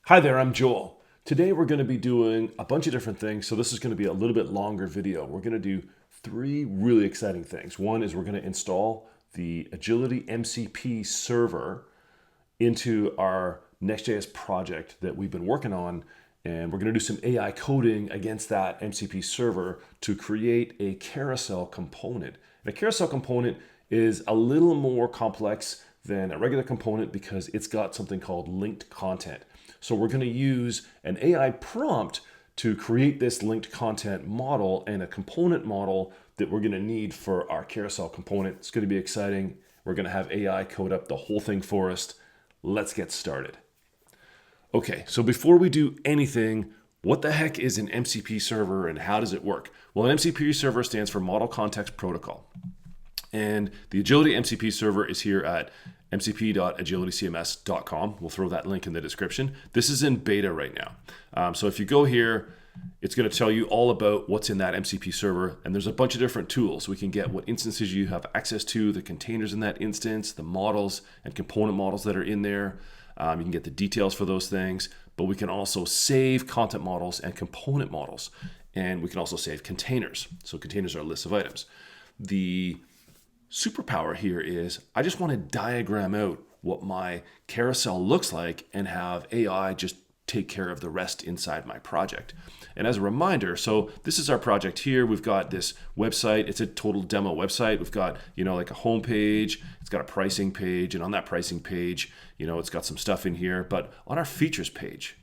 Hi there, I'm Joel. Today we're going to be doing a bunch of different things, so this is going to be a little bit longer video. We're going to do three really exciting things. One is we're going to install the Agility MCP server into our Next.js project that we've been working on, and we're going to do some AI coding against that MCP server to create a carousel component. And a carousel component is a little more complex than a regular component because it's got something called linked content. So we're going to use an AI prompt to create this linked content model and a component model that we're going to need for our carousel component. It's going to be exciting. We're going to have AI code up the whole thing for us. Let's get started. Okay, so before we do anything, what the heck is an MCP server and how does it work? Well, an MCP server stands for Model Context Protocol. And the Agility MCP server is here at mcp.agilitycms.com. We'll throw that link in the description. This is in beta right now. So if you go here, it's going to tell you all about what's in that MCP server. And there's a bunch of different tools. We can get what instances you have access to, the containers in that instance, the models and component models that are in there. You can get the details for those things, but we can also save content models and component models. And we can also save containers. So containers are a list of items. The superpower here is I just want to diagram out what my carousel looks like and have AI just take care of the rest inside my project. And as a reminder, so this is our project here. We've got this website. It's a total demo website. We've got, like a home page. It's got a pricing page. And on that pricing page, it's got some stuff in here. But on our features page,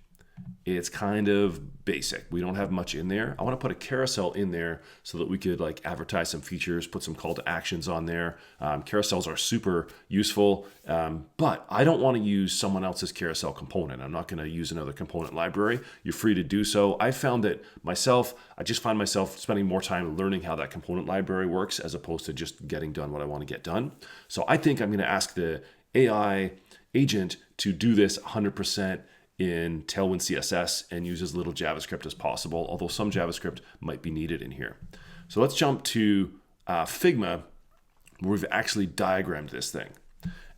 it's kind of basic. We don't have much in there. I want to put a carousel in there so that we could advertise some features, put some call to actions on there. Carousels are super useful, but I don't want to use someone else's carousel component. I'm not going to use another component library. You're free to do so. I found that I just find myself spending more time learning how that component library works as opposed to just getting done what I want to get done. So I think I'm going to ask the AI agent to do this 100% in Tailwind CSS and use as little JavaScript as possible, although some JavaScript might be needed in here. So let's jump to Figma, where we've actually diagrammed this thing.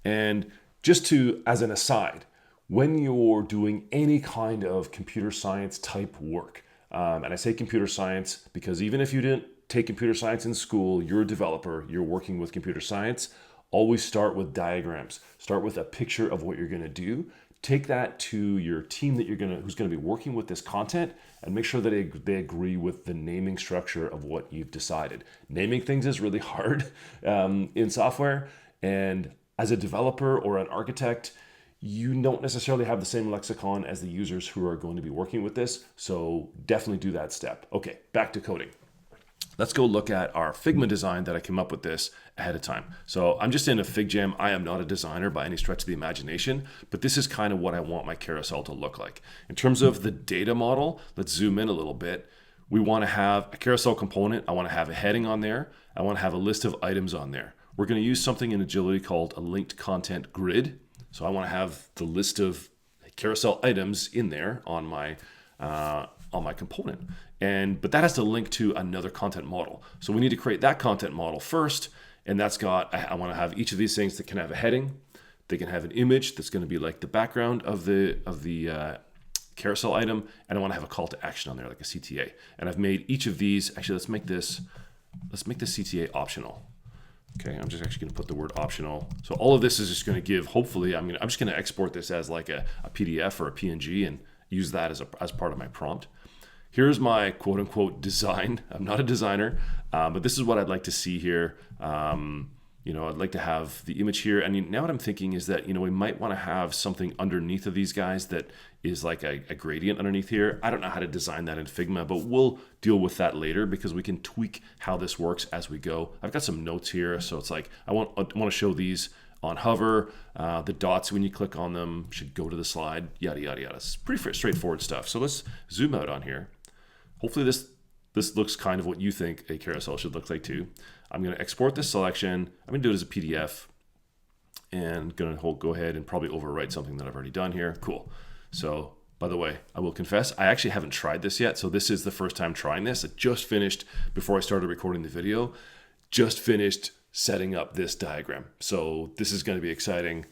And just as an aside, when you're doing any kind of computer science type work, and I say computer science because even if you didn't take computer science in school, you're a developer, you're working with computer science, always start with diagrams. Start with a picture of what you're going to do. Take that to your team that who's going to be working with this content and make sure that they agree with the naming structure of what you've decided. Naming things is really hard in software. And as a developer or an architect, you don't necessarily have the same lexicon as the users who are going to be working with this. So definitely do that step. Okay, back to coding. Let's go look at our Figma design that I came up with this ahead of time. So I'm just in a FigJam. I am not a designer by any stretch of the imagination, but this is kind of what I want my carousel to look like. In terms of the data model, let's zoom in a little bit. We want to have a carousel component. I want to have a heading on there. I want to have a list of items on there. We're going to use something in Agility called a linked content grid. So I want to have the list of carousel items in there on my component. But that has to link to another content model. So we need to create that content model first. And I want to have each of these things that can have a heading. They can have an image that's going to be like the background of the carousel item. And I want to have a call to action on there, like a CTA. And I've made each of these, actually, let's make the CTA optional. Okay, I'm just actually going to put the word optional. So all of this is just going to give, hopefully, I'm just going to export this as like a PDF or a PNG and use that as part of my prompt. Here's my quote unquote design. I'm not a designer, but this is what I'd like to see here. I'd like to have the image here. And now what I'm thinking is that, we might want to have something underneath of these guys that is like a gradient underneath here. I don't know how to design that in Figma, but we'll deal with that later because we can tweak how this works as we go. I've got some notes here. So it's like, I want to show these on hover. The dots, when you click on them, should go to the slide, yada, yada, yada. It's pretty straightforward stuff. So let's zoom out on here. Hopefully this looks kind of what you think a carousel should look like too. I'm going to export this selection. I'm going to do it as a PDF and going to go ahead and probably overwrite something that I've already done here. Cool. So by the way, I will confess, I actually haven't tried this yet. So this is the first time trying this. I just finished, before I started recording the video, setting up this diagram. So this is going to be exciting.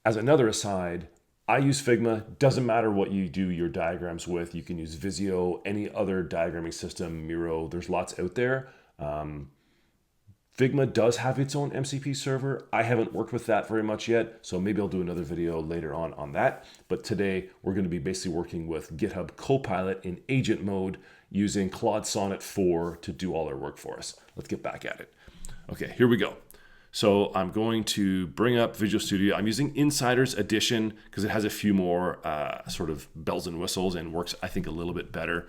As another aside, I use Figma. Doesn't matter what you do your diagrams with. You can use Visio, any other diagramming system, Miro. There's lots out there. Figma does have its own MCP server. I haven't worked with that very much yet, so maybe I'll do another video later on that. But today we're going to be basically working with GitHub Copilot in agent mode using Claude Sonnet 4 to do all our work for us. Let's get back at it. Okay, here we go. So I'm going to bring up Visual Studio. I'm using Insider's Edition because it has a few more sort of bells and whistles and works, I think, a little bit better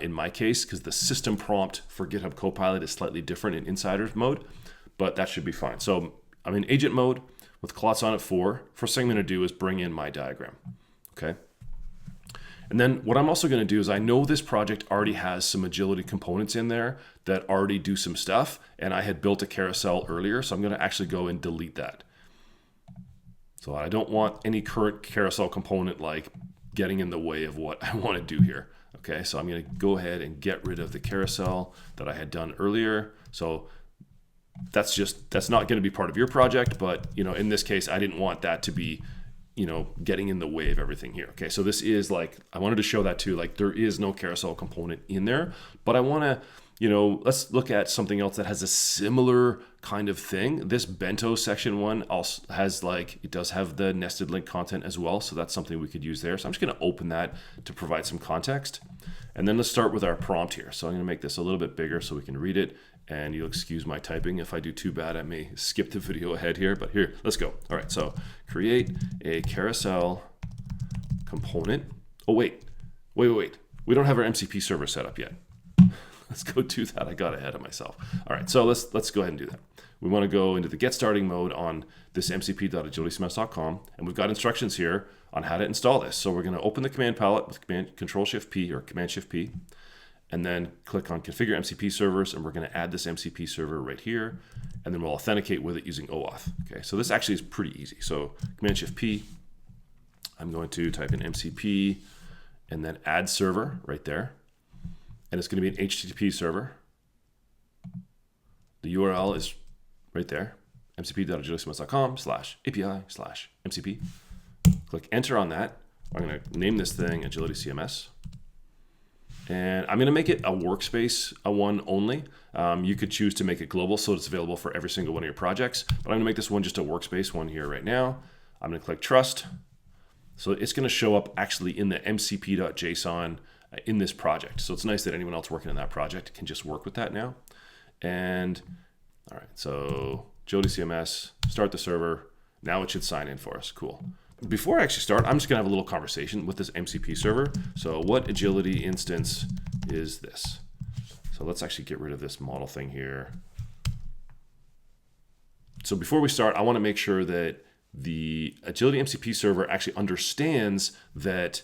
in my case because the system prompt for GitHub Copilot is slightly different in Insider's mode, but that should be fine. So I'm in agent mode with Claude Sonnet 4. First thing I'm going to do is bring in my diagram, okay? And then what I'm also going to do is I know this project already has some agility components in there that already do some stuff. And I had built a carousel earlier, so I'm going to actually go and delete that. So I don't want any current carousel component like getting in the way of what I want to do here. Okay, so I'm going to go ahead and get rid of the carousel that I had done earlier. So that's not going to be part of your project, but in this case, I didn't want that to be getting in the way of everything here. Okay, so this is like, I wanted to show that too, like there is no carousel component in there, but I want to, let's look at something else that has a similar kind of thing. This bento section one also has it does have the nested link content as well. So that's something we could use there. So I'm just going to open that to provide some context. And then let's start with our prompt here. So I'm going to make this a little bit bigger so we can read it. And you'll excuse my typing. If I do too bad, I may skip the video ahead here, but here, let's go. All right, so create a carousel component. Oh, wait. We don't have our MCP server set up yet. Let's go do that. I got ahead of myself. All right, so let's go ahead and do that. We want to go into the get starting mode on this mcp.agilitycms.com, and we've got instructions here on how to install this. So we're going to open the command palette with Control-Shift-P or Command-Shift-P, and then click on Configure MCP Servers, and we're going to add this MCP server right here, and then we'll authenticate with it using OAuth. Okay, so this actually is pretty easy. So Command-Shift-P, I'm going to type in MCP, and then add server right there, and it's going to be an HTTP server. The URL is right there, mcp.agilitymcs.com/API/MCP. Click enter on that. I'm going to name this thing Agility CMS. And I'm going to make it a workspace, a one only. You could choose to make it global so it's available for every single one of your projects. But I'm going to make this one just a workspace one here right now. I'm going to click trust. So it's going to show up actually in the mcp.json in this project. So it's nice that anyone else working on that project can just work with that now. And all right, so Agility CMS, start the server. Now it should sign in for us. Cool. Before I actually start, I'm just going to have a little conversation with this MCP server. So what agility instance is this? So let's actually get rid of this model thing here. So before we start, I want to make sure that the agility MCP server actually understands that,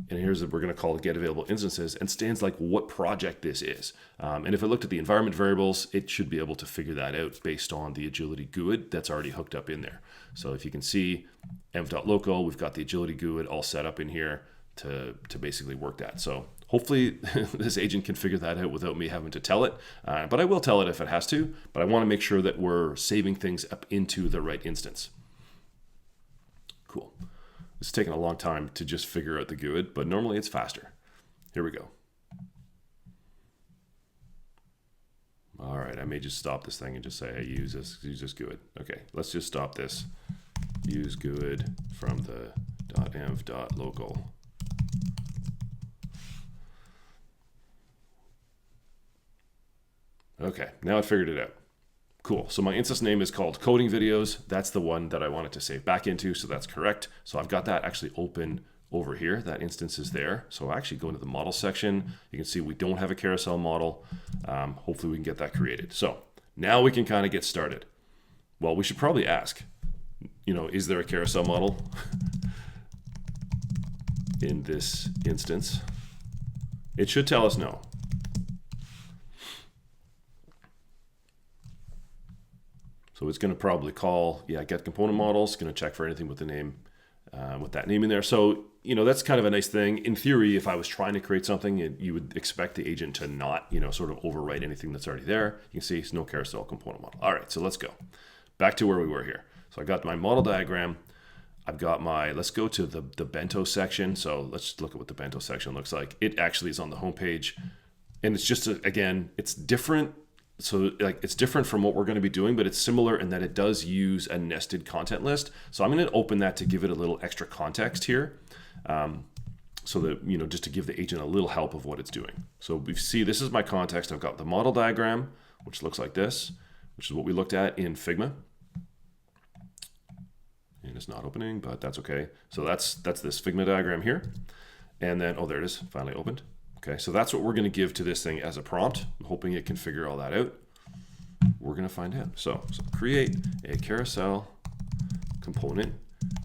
and here's what we're going to call get available instances, and stands like what project this is. And if it looked at the environment variables, it should be able to figure that out based on the agility GUID that's already hooked up in there. So if you can see env.local, we've got the agility GUID all set up in here to basically work that. So hopefully this agent can figure that out without me having to tell it. But I will tell it if it has to, but I want to make sure that we're saving things up into the right instance. Cool. It's taken a long time to just figure out the GUID, but normally it's faster. Here we go. All right, I may just stop this thing and just say, hey, use this GUID. Okay, let's just stop this. Use GUID from the .env.local. Okay, now it figured it out. Cool, so my instance name is called coding videos. That's the one that I wanted to save back into, so that's correct. So I've got that actually open over here. That instance is there. So I actually go into the model section. You can see we don't have a carousel model. Hopefully we can get that created. So now we can kind of get started. Well, we should probably ask, is there a carousel model in this instance? It should tell us no. So it's going to probably call, get component models. It's going to check for anything with the name, with that name in there. So, that's kind of a nice thing. In theory, if I was trying to create something, you would expect the agent to not, sort of overwrite anything that's already there. You can see it's no carousel component model. All right, so let's go back to where we were here. So I got my model diagram. I've got my, let's go to the bento section. So let's look at what the bento section looks like. It actually is on the homepage, and it's just, again, it's different. So like it's different from what we're going to be doing, but it's similar in that it does use a nested content list. So I'm going to open that to give it a little extra context here. So that, just to give the agent a little help of what it's doing. So we see this is my context. I've got the model diagram, which looks like this, which is what we looked at in Figma. And it's not opening, but that's okay. So that's this Figma diagram here. And then, oh, there it is, finally opened. Okay, so that's what we're going to give to this thing as a prompt. I'm hoping it can figure all that out. We're going to find out. So create a carousel component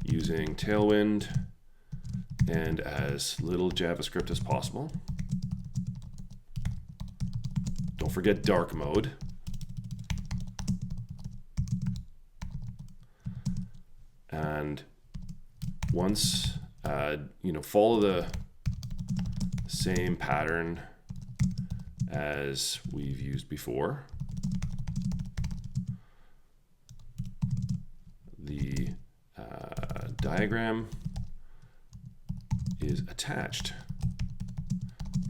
using Tailwind and as little JavaScript as possible. Don't forget dark mode. And once, follow the same pattern as we've used before. The diagram is attached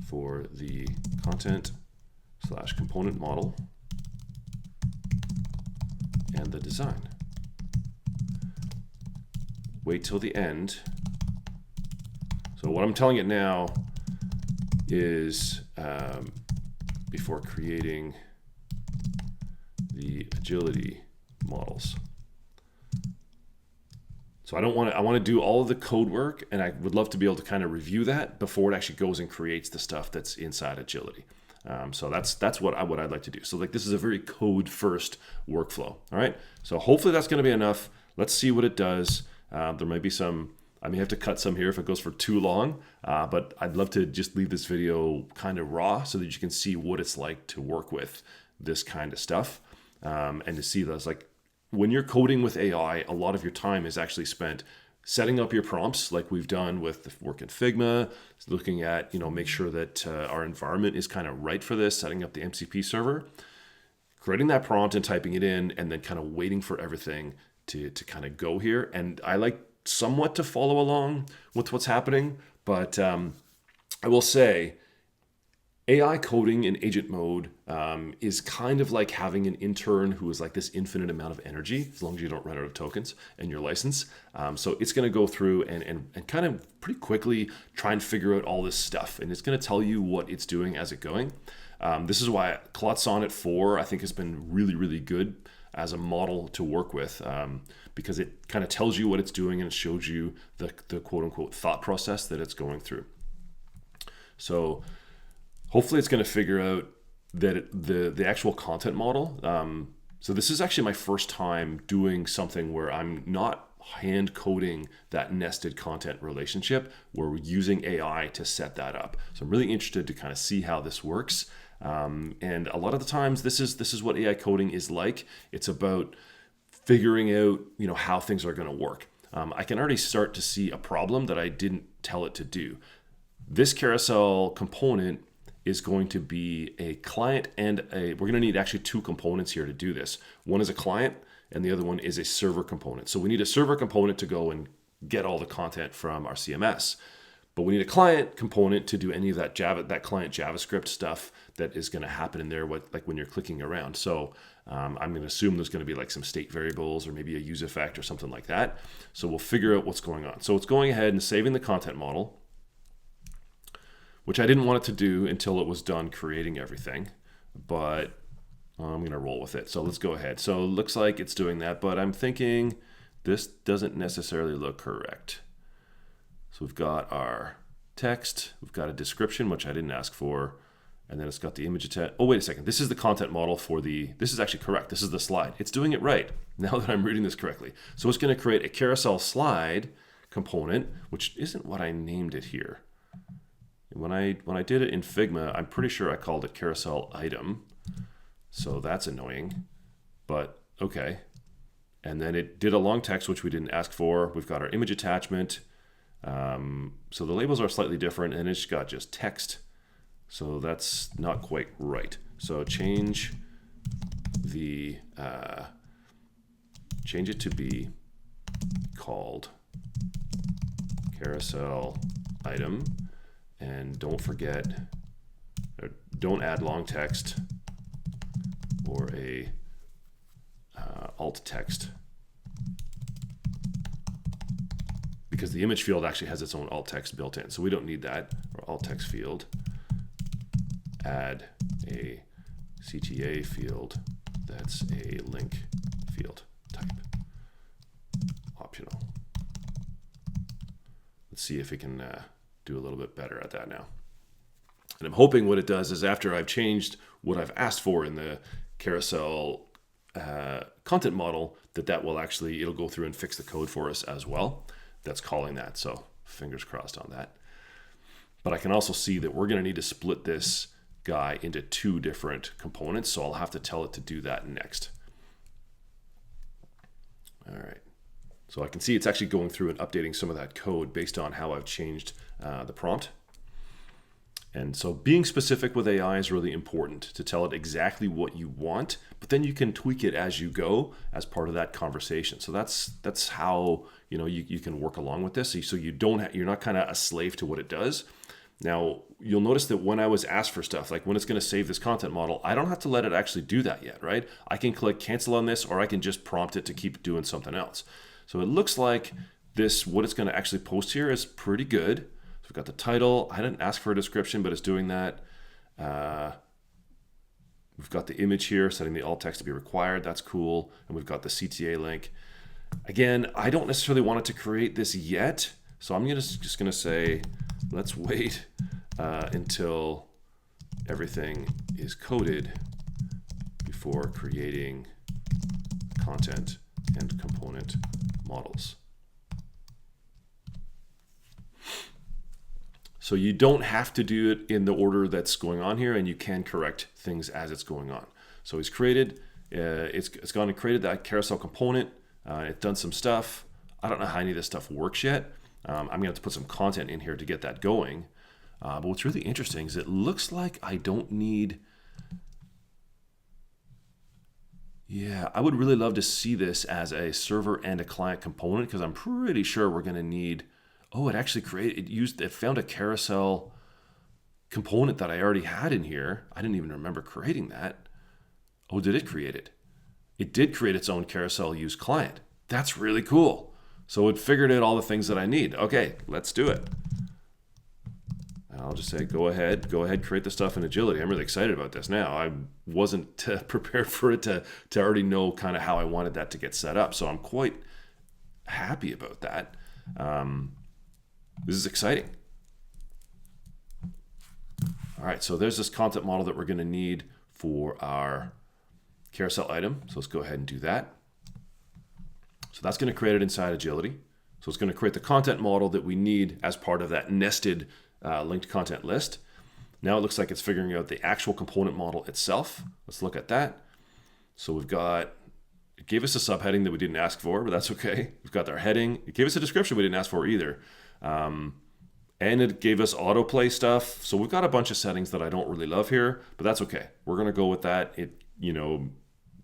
for the content/component model and the design. Wait till the end. So what I'm telling it now is before creating the agility models. So I want to do all of the code work, and I would love to be able to kind of review that before it actually goes and creates the stuff that's inside agility. So that's what I'd like to do. So like this is a very code first workflow. All right. So hopefully that's going to be enough. Let's see what it does. There might be some, I may have to cut some here if it goes for too long, but I'd love to just leave this video kind of raw so that you can see what it's like to work with this kind of stuff, and to see those, like when you're coding with AI, a lot of your time is actually spent setting up your prompts like we've done with the work in Figma, looking at, make sure that our environment is kind of right for this, setting up the MCP server, creating that prompt and typing it in, and then kind of waiting for everything to kind of go here. And I like somewhat to follow along with what's happening, but I will say AI coding in agent mode is kind of like having an intern who is like this infinite amount of energy, as long as you don't run out of tokens and your license. So it's going to go through and kind of pretty quickly try and figure out all this stuff. And it's going to tell you what it's doing as it going. This is why Claude Sonnet 4, I think, has been really, really good as a model to work with, because it kind of tells you what it's doing and it shows you the quote unquote thought process that it's going through. So hopefully it's going to figure out that the actual content model. So this is actually my first time doing something where I'm not hand coding that nested content relationship, where we're using AI to set that up. So I'm really interested to kind of see how this works. And a lot of the times this is what AI coding is like. It's about figuring out, how things are going to work. I can already start to see a problem that I didn't tell it to do. This carousel component is going to be a client and we're going to need actually two components here to do this. One is a client and the other one is a server component. So we need a server component to go and get all the content from our CMS. But we need a client component to do any of that client JavaScript stuff that is going to happen in there, like when you're clicking around. So I'm going to assume there's going to be like some state variables or maybe a use effect or something like that. So we'll figure out what's going on. So it's going ahead and saving the content model, which I didn't want it to do until it was done creating everything, but I'm going to roll with it. So let's go ahead. So it looks like it's doing that, but I'm thinking this doesn't necessarily look correct. So we've got our text, we've got a description, which I didn't ask for, and then it's got the image attached. Oh, wait a second. This is the content model for this is actually correct. This is the slide. It's doing it right now that I'm reading this correctly. So it's going to create a carousel slide component, which isn't what I named it here. When I did it in Figma, I'm pretty sure I called it carousel item. So that's annoying, but okay. And then it did a long text, which we didn't ask for. We've got our image attachment. So the labels are slightly different and it's got just text. So that's not quite right. So change it to be called carousel item, and don't forget, or don't add long text or a alt text, because the image field actually has its own alt text built in, so we don't need that. Or alt text field, add a CTA field that's a link field type, optional. Let's see if we can do a little bit better at that now. And I'm hoping what it does is, after I've changed what I've asked for in the carousel content model, that will actually, it'll go through and fix the code for us as well that's calling that. So fingers crossed on that. But I can also see that we're going to need to split this guy into two different components, so I'll have to tell it to do that next. All right, so I can see it's actually going through and updating some of that code based on how I've changed the prompt. And so being specific with AI is really important, to tell it exactly what you want, but then you can tweak it as you go as part of that conversation. So that's how you can work along with this. So you're not kind of a slave to what it does. Now you'll notice that when I was asked for stuff, like when it's going to save this content model, I don't have to let it actually do that yet, right? I can click cancel on this, or I can just prompt it to keep doing something else. So it looks like what it's going to actually post here is pretty good. We've got the title. I didn't ask for a description, but it's doing that. We've got the image here, setting the alt text to be required. That's cool. And we've got the CTA link. Again, I don't necessarily want it to create this yet. So I'm just going to say, let's wait until everything is coded before creating content and component models. So you don't have to do it in the order that's going on here, and you can correct things as it's going on. So he's created, it's gone and created that carousel component. It's done some stuff. I don't know how any of this stuff works yet. I'm going to have to put some content in here to get that going. But what's really interesting is it looks like I don't need... Yeah, I would really love to see this as a server and a client component, because I'm pretty sure we're going to need... Oh, it actually it found a carousel component that I already had in here. I didn't even remember creating that. Oh, did it create it? It did create its own carousel use client. That's really cool. So it figured out all the things that I need. Okay, let's do it. I'll just say, go ahead, create the stuff in Agility. I'm really excited about this now. I wasn't prepared for it to already know kind of how I wanted that to get set up. So I'm quite happy about that. This is exciting. All right, so there's this content model that we're going to need for our carousel item. So let's go ahead and do that. So that's going to create it inside Agility. So it's going to create the content model that we need as part of that nested linked content list. Now it looks like it's figuring out the actual component model itself. Let's look at that. So it gave us a subheading that we didn't ask for, but that's okay. We've got our heading. It gave us a description we didn't ask for either. And it gave us autoplay stuff. So we've got a bunch of settings that I don't really love here, but that's okay. We're going to go with that. A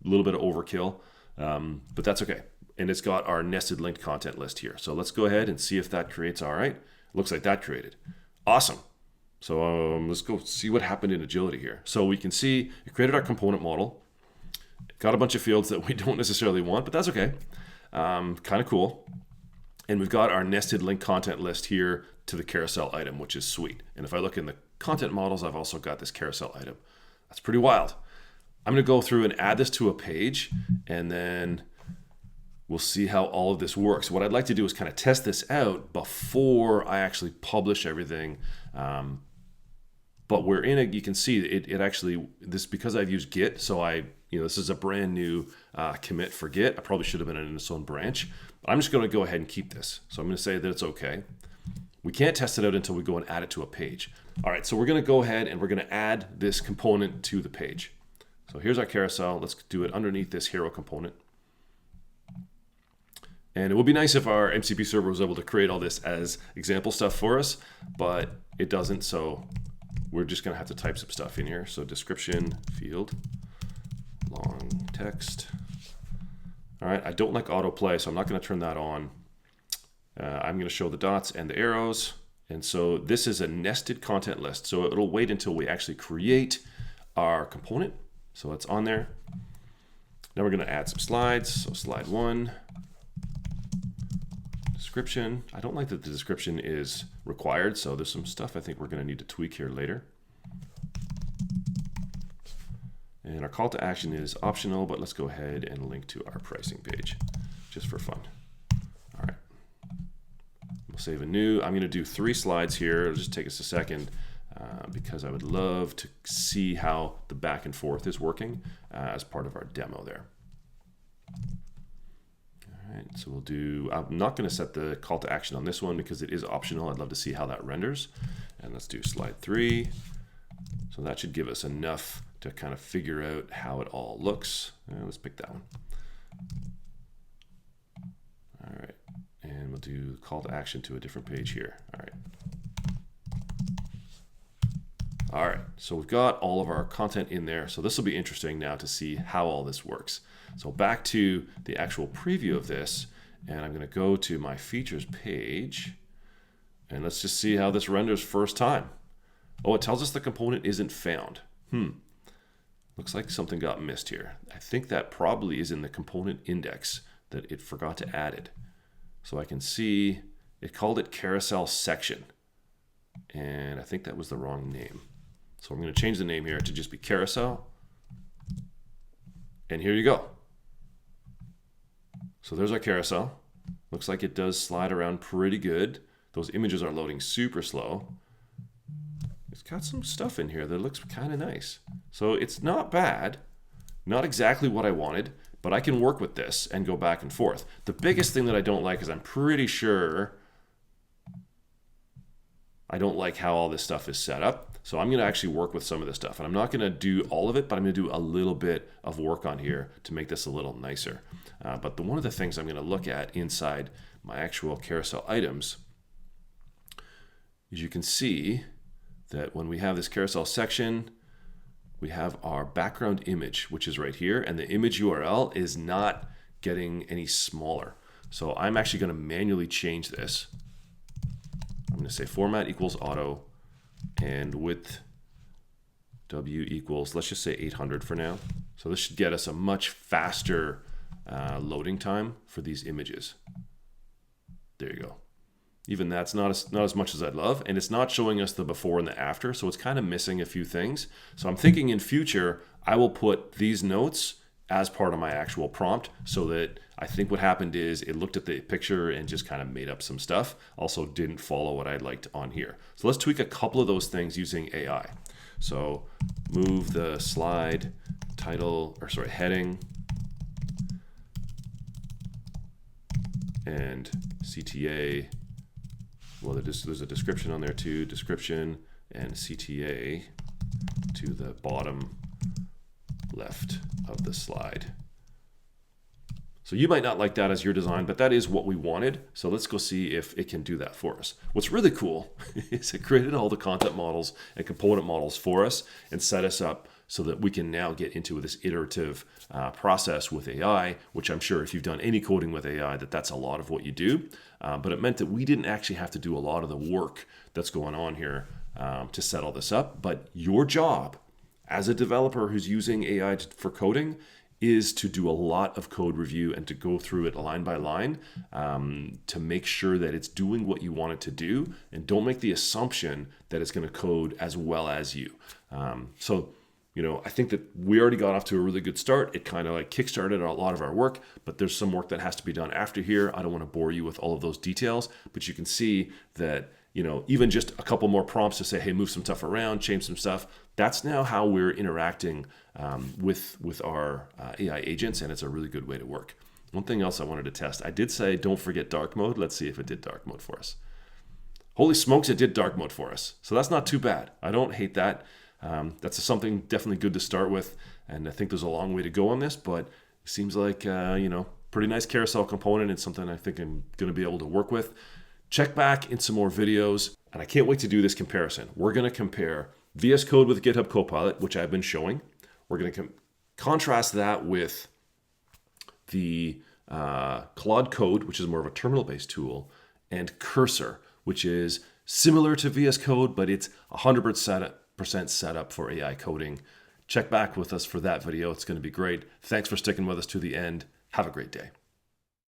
little bit of overkill, but that's okay. And it's got our nested linked content list here. So let's go ahead and see if that creates. All right. Looks like that created. Awesome. So let's go see what happened in Agility here. So we can see it created our component model. It got a bunch of fields that we don't necessarily want, but that's okay. Kind of cool. And we've got our nested link content list here to the carousel item, which is sweet. And if I look in the content models, I've also got this carousel item. That's pretty wild. I'm going to go through and add this to a page, and then we'll see how all of this works. What I'd like to do is kind of test this out before I actually publish everything. But we're in it. You can see it actually, because I've used Git, so this is a brand new commit for Git. I probably should have been in its own branch. But I'm just going to go ahead and keep this. So I'm going to say that it's okay. We can't test it out until we go and add it to a page. All right, so we're going to go ahead and we're going to add this component to the page. So here's our carousel. Let's do it underneath this hero component. And it would be nice if our MCP server was able to create all this as example stuff for us, but it doesn't. So we're just going to have to type some stuff in here. So description field, long text. All right, I don't like autoplay, so I'm not going to turn that on. I'm going to show the dots and the arrows. And so this is a nested content list. So it'll wait until we actually create our component. So it's on there. Now we're going to add some slides. So slide 1, description. I don't like that the description is required. So there's some stuff I think we're going to need to tweak here later. And our call to action is optional, but let's go ahead and link to our pricing page just for fun. All right. We'll save a new. I'm going to do 3 slides here. It'll just take us a second because I would love to see how the back and forth is working as part of our demo there. All right, so we'll do, I'm not going to set the call to action on this one because it is optional. I'd love to see how that renders. And let's do slide 3. So that should give us enough to kind of figure out how it all looks. Let's pick that one. All right, and we'll do call to action to a different page here. All right. All right, so we've got all of our content in there. So this will be interesting now to see how all this works. So back to the actual preview of this, and I'm going to go to my features page, and let's just see how this renders first time. Oh, it tells us the component isn't found. Looks like something got missed here. I think that probably is in the component index that it forgot to add it. So I can see it called it Carousel section, and I think that was the wrong name. So I'm going to change the name here to just be Carousel. And here you go. So there's our carousel. Looks like it does slide around pretty good. Those images are loading super slow. It's got some stuff in here that looks kind of nice. So it's not bad, not exactly what I wanted, but I can work with this and go back and forth. The biggest thing that I don't like is I'm pretty sure I don't like how all this stuff is set up. So I'm going to actually work with some of this stuff. And I'm not going to do all of it, but I'm going to do a little bit of work on here to make this a little nicer. But one of the things I'm going to look at inside my actual carousel items is you can see that when we have this carousel section, we have our background image, which is right here. And the image URL is not getting any smaller. So I'm actually going to manually change this. I'm going to say format equals auto and width W equals, let's just say 800 for now. So this should get us a much faster loading time for these images. There you go. Even that's not as much as I'd love, and it's not showing us the before and the after, so it's kind of missing a few things. So I'm thinking in future, I will put these notes as part of my actual prompt so that I think what happened is it looked at the picture and just kind of made up some stuff. Also didn't follow what I liked on here. So let's tweak a couple of those things using AI. So move the slide title, or sorry, heading and CTA. Well, there's a description on there too, description and CTA to the bottom left of the slide. So you might not like that as your design, but that is what we wanted. So let's go see if it can do that for us. What's really cool is it created all the content models and component models for us and set us up so that we can now get into this iterative process with AI, which I'm sure if you've done any coding with AI, that's a lot of what you do. But it meant that we didn't actually have to do a lot of the work that's going on here to set all this up. But your job as a developer who's using AI for coding is to do a lot of code review and to go through it line by line to make sure that it's doing what you want it to do, and don't make the assumption that it's going to code as well as you. I think that we already got off to a really good start. It kind of like kickstarted a lot of our work, but there's some work that has to be done after here. I don't want to bore you with all of those details, but you can see that, even just a couple more prompts to say, hey, move some stuff around, change some stuff. That's now how we're interacting with our AI agents, and it's a really good way to work. One thing else I wanted to test, I did say don't forget dark mode. Let's see if it did dark mode for us. Holy smokes, it did dark mode for us. So that's not too bad. I don't hate that. That's something definitely good to start with, and I think there's a long way to go on this, but it seems like, pretty nice carousel component. It's something I think I'm going to be able to work with. Check back in some more videos, and I can't wait to do this comparison. We're going to compare VS Code with GitHub Copilot, which I've been showing. We're going to contrast that with the Claude Code, which is more of a terminal-based tool, and Cursor, which is similar to VS Code, but it's 100% set up for AI coding. Check back with us for that video. It's going to be great. Thanks for sticking with us to the end. Have a great day.